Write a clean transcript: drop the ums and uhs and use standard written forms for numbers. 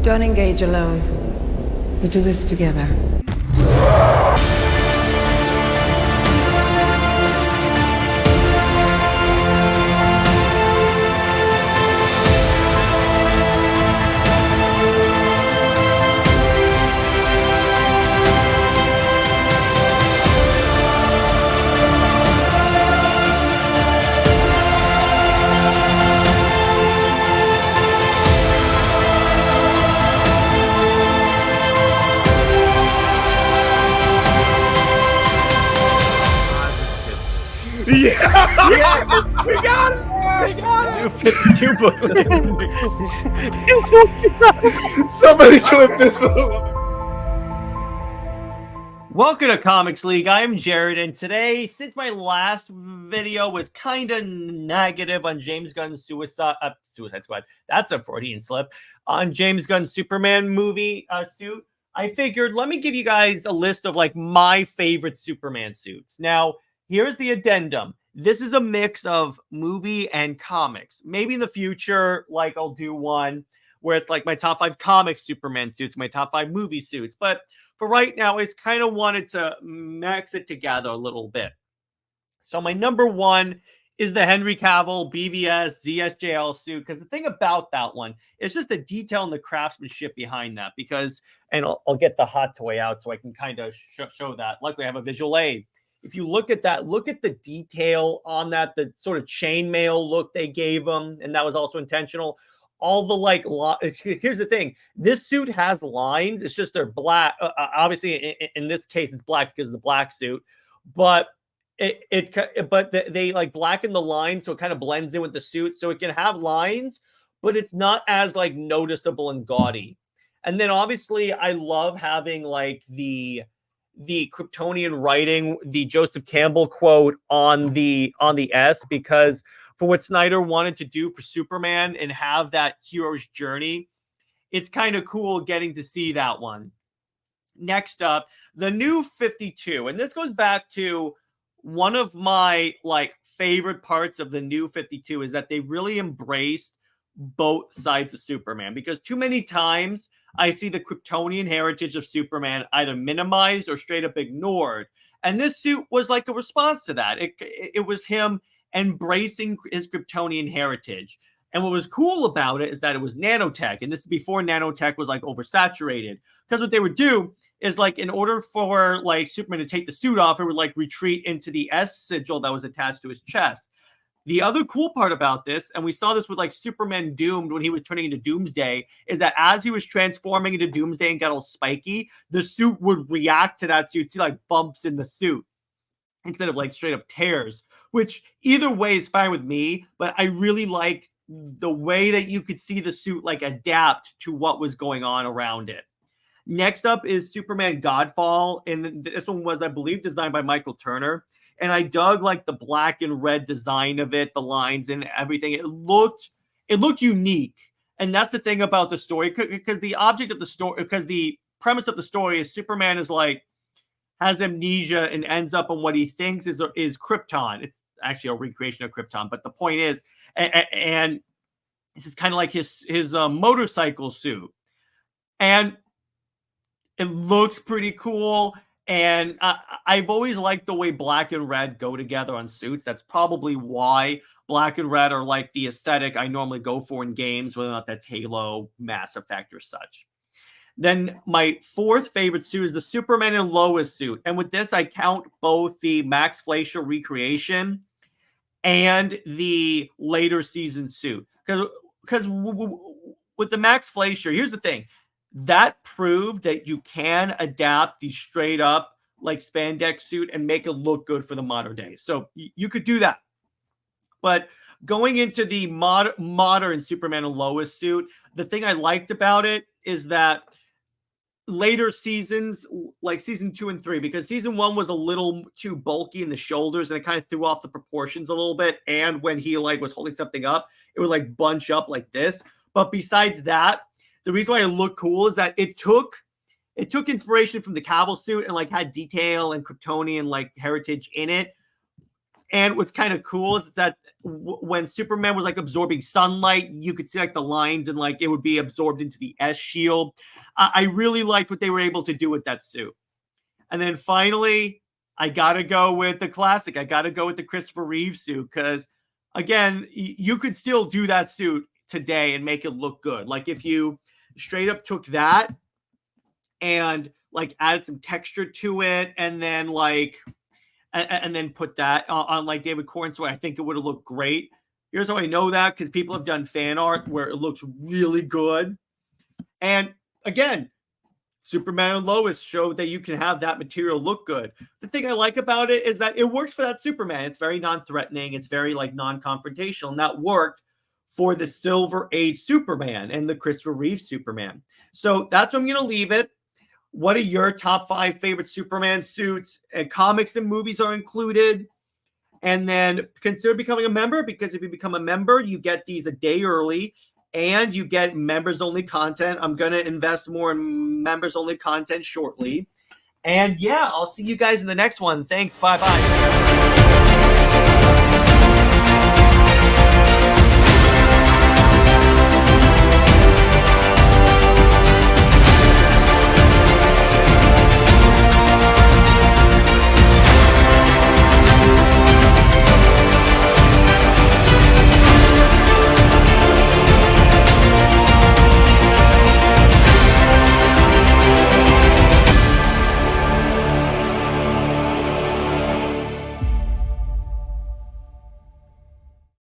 Don't engage alone. We do this together. Yeah. We got it! We got it! New 52 booklet. Somebody clip this. Welcome to Comics League. I'm Jared, and today, since my last video was kind of negative on James Gunn's Suicide Squad, that's a Freudian slip, on James Gunn's Superman movie suit, I figured let me give you guys a list of like my favorite Superman suits. Now, here's the addendum. This is a mix of movie and comics. Maybe in the future, like I'll do one where it's like my top 5 comic Superman suits, my top 5 movie suits. But for right now, I just kind of wanted to mix it together a little bit. So my number 1 is the Henry Cavill BVS ZSJL suit. Because the thing about that one is just the detail and the craftsmanship behind that. Because, and I'll get the hot toy out so I can kind of show that. Luckily, I have a visual aid. If you look at that, look at the detail on that, the sort of chainmail look they gave him, and that was also intentional. All the like, here's the thing: this suit has lines. It's just they're black. Obviously, in this case, it's black because of the black suit, but they like blacken the lines so it kind of blends in with the suit, so it can have lines, but it's not as like noticeable and gaudy. And then obviously, I love having like the Kryptonian writing, the Joseph Campbell quote on the S, because for what Snyder wanted to do for Superman and have that hero's journey, it's kind of cool getting to see that one. Next up, the New 52, and this goes back to one of my like favorite parts of the New 52 is that they really embraced both sides of Superman, because too many times I see the Kryptonian heritage of Superman either minimized or straight up ignored. And this suit was like a response to that. It was him embracing his Kryptonian heritage. And what was cool about it is that it was nanotech. And this is before nanotech was like oversaturated. Because what they would do is like in order for like Superman to take the suit off, it would like retreat into the S sigil that was attached to his chest. The other cool part about this, and we saw this with like Superman Doomed when he was turning into Doomsday, is that as he was transforming into Doomsday and got all spiky, the suit would react to that. So you'd see like bumps in the suit instead of like straight up tears, which either way is fine with me. But I really like the way that you could see the suit like adapt to what was going on around it. Next up is Superman Godfall. And this one was, I believe, designed by Michael Turner. And I dug like the black and red design of it, the lines and everything. It looked unique. And that's the thing about the story, because the object of the story, because the premise of the story is Superman is like, has amnesia and ends up on what he thinks is Krypton. It's actually a recreation of Krypton. But the point is, and this is kind of like his motorcycle suit. And it looks pretty cool. And I've always liked the way black and red go together on suits. That's probably why black and red are like the aesthetic I normally go for in games, whether or not that's Halo, Mass Effect, or such. Then my 4th favorite suit is the Superman and Lois suit. And with this, I count both the Max Fleischer recreation and the later season suit. Because with the Max Fleischer, here's the thing. That proved that you can adapt the straight up like spandex suit and make it look good for the modern day. So you could do that. But going into the modern Superman and Lois suit, the thing I liked about it is that later seasons, like season 2 and 3, because season 1 was a little too bulky in the shoulders and it kind of threw off the proportions a little bit. And when he like was holding something up, it would like bunch up like this. But besides that, the reason why it looked cool is that it took inspiration from the Cavil suit and like had detail and Kryptonian like heritage in it. And what's kind of cool is that when Superman was like absorbing sunlight, you could see like the lines and like it would be absorbed into the S shield. I really liked what they were able to do with that suit. And then finally, I got to go with the classic. I got to go with the Christopher Reeve suit because, again, you could still do that suit today and make it look good. Like if you straight up took that and like added some texture to it and then like and then put that on like David Cornsway, I think it would have looked great. Here's how I know that, because people have done fan art where it looks really good. And again, Superman and Lois showed that you can have that material look good. The thing I like about it is that it works for that Superman. It's very non-threatening. It's very like non-confrontational. And that worked for the Silver Age Superman and the Christopher Reeve Superman. So that's where I'm going to leave it. What are your top 5 favorite Superman suits? And comics and movies are included. And then consider becoming a member, because if you become a member, you get these a day early and you get members only content. I'm going to invest more in members only content shortly. And yeah, I'll see you guys in the next one. Thanks. Bye-bye.